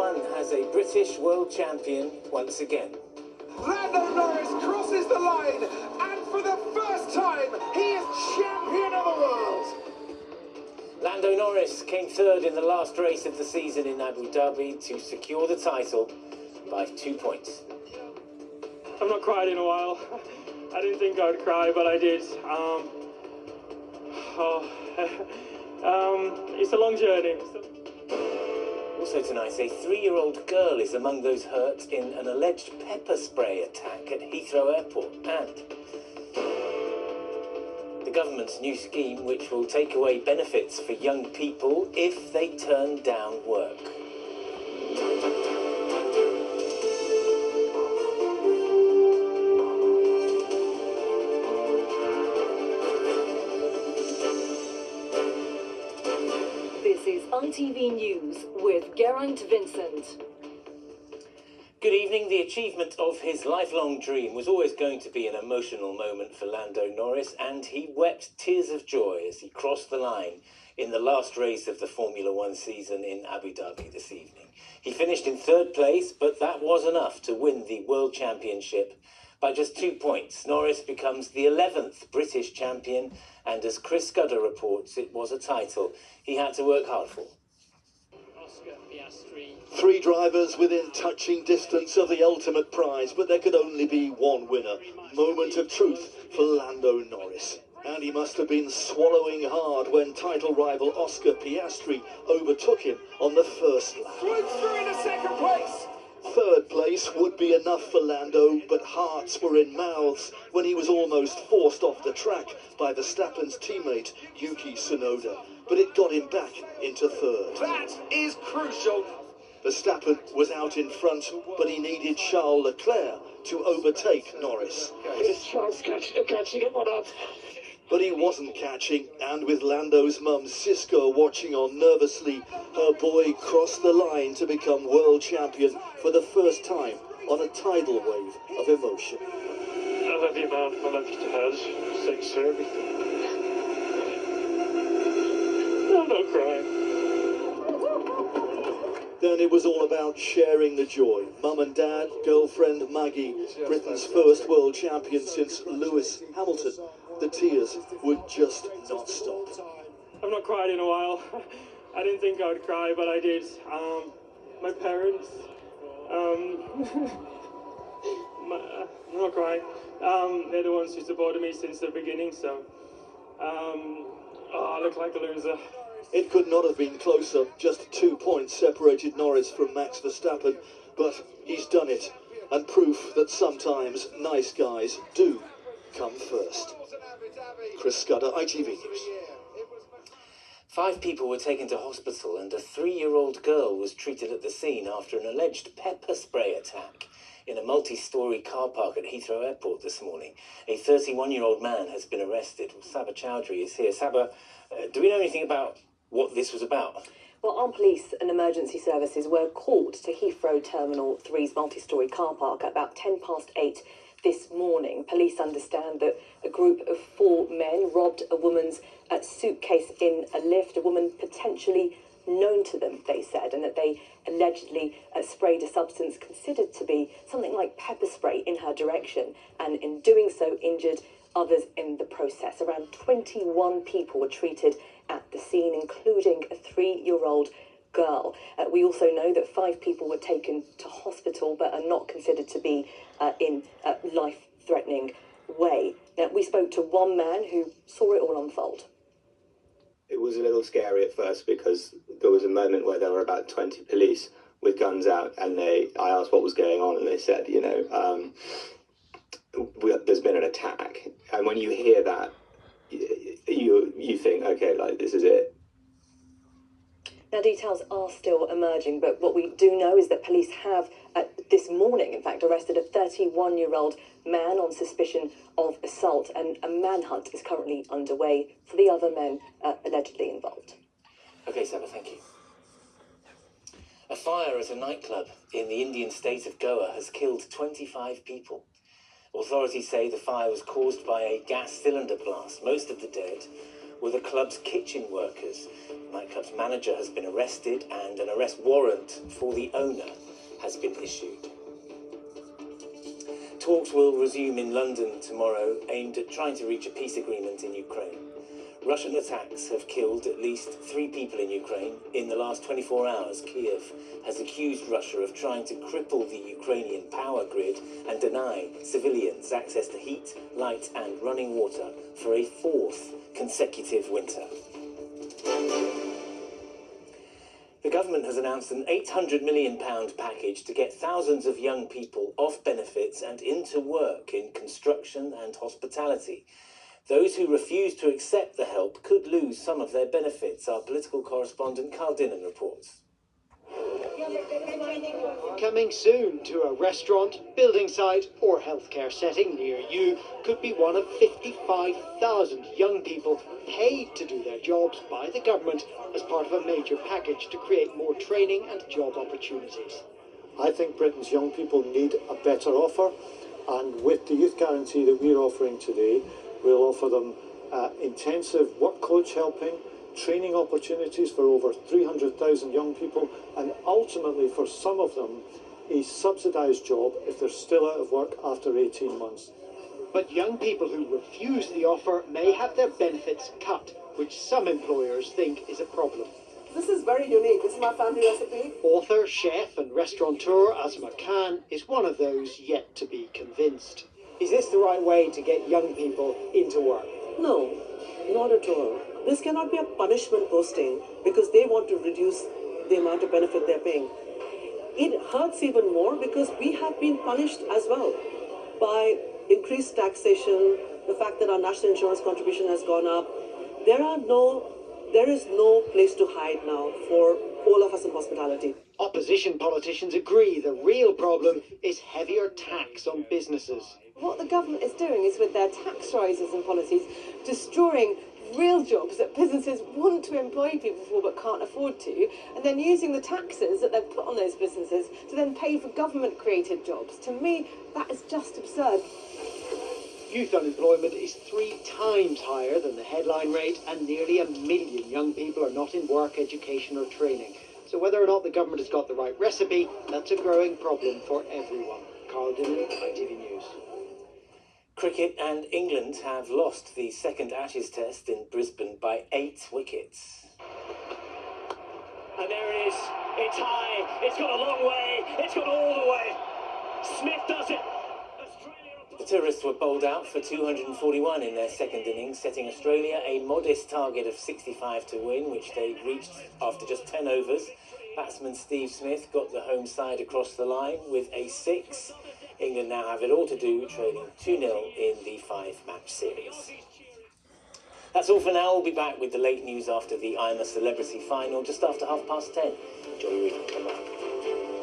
F1 has a British world champion once again. Lando Norris crosses the line, and for the first time, he is champion of the world. Lando Norris came third in the last race of the season in Abu Dhabi to secure the title by 2 points. I've not cried in a while. I didn't think I would cry, but I did. It's a long journey. Also tonight, a 3-year-old girl is among those hurt in an alleged pepper spray attack at Heathrow Airport. And the government's new scheme, which will take away benefits for young people if they turn down work. This is ITV News with Geraint Vincent. Good evening. The achievement of his lifelong dream was always going to be an emotional moment for Lando Norris, and he wept tears of joy as he crossed the line in the last race of the Formula One season in Abu Dhabi this evening. He finished in third place, but that was enough to win the World Championship by just 2 points. Norris becomes the 11th British champion, and as Chris Scudder reports, it was a title he had to work hard for. 3 drivers within touching distance of the ultimate prize, but there could only be one winner. Moment of truth for Lando Norris. And he must have been swallowing hard when title rival Oscar Piastri overtook him on the first lap. Swooped through into second place. Third place would be enough for Lando, but hearts were in mouths when he was almost forced off the track by Verstappen's teammate Yuki Tsunoda. But it got him back into third. That is crucial. Verstappen was out in front, but he needed Charles Leclerc to overtake Norris. Just Charles catching him or not? But he wasn't catching, and with Lando's mum Cisco watching on nervously, her boy crossed the line to become world champion for the first time on a tidal wave of emotion. I love you, man. I love you, Dad. Thanks for everything. I'm not crying. Then it was all about sharing the joy. Mum and Dad, girlfriend Maggie, Britain's first world champion since Lewis Hamilton. The tears would just not stop. I've not cried in a while. I didn't think I would cry, but I did. My parents, I'm not crying. They're the ones who supported me since the beginning, so, I look like a loser. It could not have been closer. Just 2 points separated Norris from Max Verstappen, but he's done it, and proof that sometimes nice guys do come first. Chris Scudder, ITV News. 5 people were taken to hospital, and a 3-year-old girl was treated at the scene after an alleged pepper spray attack in a multi-storey car park at Heathrow Airport this morning. A 31-year-old man has been arrested. Saba Chowdhury is here. Saba, do we know anything about what this was about? Well, armed police and emergency services were called to Heathrow Terminal 3's multi-storey car park at about 8:10 this morning. Police understand that a group of 4 men robbed a woman's suitcase in a lift, a woman potentially known to them, they said, and that they allegedly sprayed a substance considered to be something like pepper spray in her direction, and in doing so injured others in the process. Around 21 people were treated at the scene, including a 3-year-old girl. We also know that 5 people were taken to hospital but are not considered to be in a life-threatening way. Now, we spoke to one man who saw it all unfold. It was a little scary at first because there was a moment where there were about 20 police with guns out, and I asked what was going on, and they said, there's been an attack. And when you hear that, you think, okay, like, this is it. Now, details are still emerging, but what we do know is that police have, this morning, in fact, arrested a 31-year-old man on suspicion of assault, and a manhunt is currently underway for the other men allegedly involved. Okay, Saba, thank you. A fire at a nightclub in the Indian state of Goa has killed 25 people. Authorities say the fire was caused by a gas cylinder blast. Most of the dead were the club's kitchen workers. The nightclub's manager has been arrested and an arrest warrant for the owner has been issued. Talks will resume in London tomorrow, aimed at trying to reach a peace agreement in Ukraine. Russian attacks have killed at least 3 people in Ukraine. In the last 24 hours, Kiev has accused Russia of trying to cripple the Ukrainian power grid and deny civilians access to heat, light and running water for a 4th consecutive winter. The government has announced an £800 million package to get thousands of young people off benefits and into work in construction and hospitality. Those who refuse to accept the help could lose some of their benefits, our political correspondent Carl Dinnan reports. Coming soon to a restaurant, building site or healthcare setting near you could be one of 55,000 young people paid to do their jobs by the government as part of a major package to create more training and job opportunities. I think Britain's young people need a better offer, and with the youth guarantee that we're offering today, we'll offer them intensive work coach helping, training opportunities for over 300,000 young people, and ultimately for some of them a subsidised job if they're still out of work after 18 months. But young people who refuse the offer may have their benefits cut, which some employers think is a problem. This is very unique. This is my family recipe. Author, chef and restaurateur Asma Khan is one of those yet to be convinced. Is this the right way to get young people into work? No, not at all. This cannot be a punishment posting because they want to reduce the amount of benefit they're paying. It hurts even more because we have been punished as well by increased taxation, the fact that our national insurance contribution has gone up. There is no place to hide now for all of us in hospitality. Opposition politicians agree the real problem is heavier tax on businesses. What the government is doing is, with their tax rises and policies, destroying real jobs that businesses want to employ people for but can't afford to, and then using the taxes that they've put on those businesses to then pay for government-created jobs. To me, that is just absurd. Youth unemployment is 3 times higher than the headline rate, and nearly 1 million young people are not in work, education or training. So whether or not the government has got the right recipe, that's a growing problem for everyone. Carl Dinnan, ITV News. Cricket and England have lost the second Ashes test in Brisbane by 8 wickets. And there it is. It's high. It's got a long way. It's got all the way. Smith does it. The tourists were bowled out for 241 in their second innings, setting Australia a modest target of 65 to win, which they reached after just 10 overs. Batsman Steve Smith got the home side across the line with a 6. England now have it all to do, trailing 2-0 in the 5-match series. That's all for now. We'll be back with the late news after the I'm a Celebrity final, just after 10:30. Enjoy your evening. Bye-bye.